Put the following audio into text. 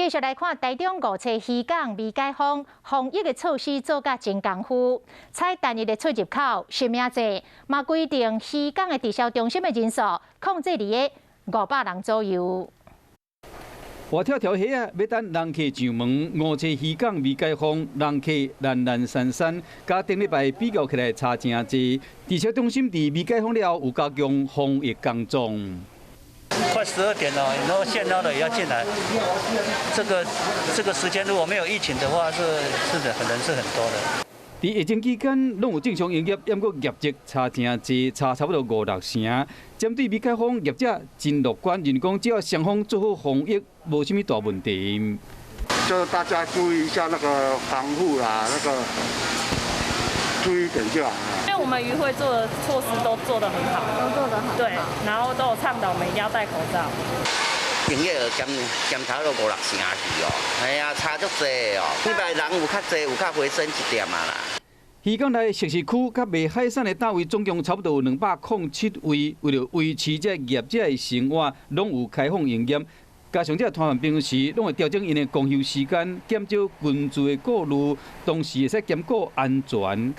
继续来看台中五车渔港未解封，防疫的措施做甲真功夫。采单日的出入口实名制，嘛规定渔港的直销中心的人数控制伫个500人左右。活跳跳虾啊，要等人客上门，五车渔港未解封，人客懒懒散散，甲顶礼拜比较起来差真济。直销中心伫未解封了，有加强防疫工作。快12点了，很多现捞的也要进来。这个时间如果没有疫情的话，是的，人是很多的。伫疫情期间，拢有正常营业，不过业绩差真济，差差不多5-6成。针对未解封，业者真乐观，认讲只要双方做好防疫，无什么大问题。就大家注意一下那个防护啦，那个注意一点就好了。因为我们渔会做的措施都做得很好，对，然后都有倡导我们一定要戴口罩。营业额减头都5-6成去哦，哎呀，差足济哦。礼拜人有较济，有较回升一点啊啦。渔港内设施区甲卖海产的单位总共差不多有207位，为了维持这业者的生活，拢有开放营业。加上这团员平时拢会调整因的公休时间，减少群聚的顾虑，同时会使兼顾安全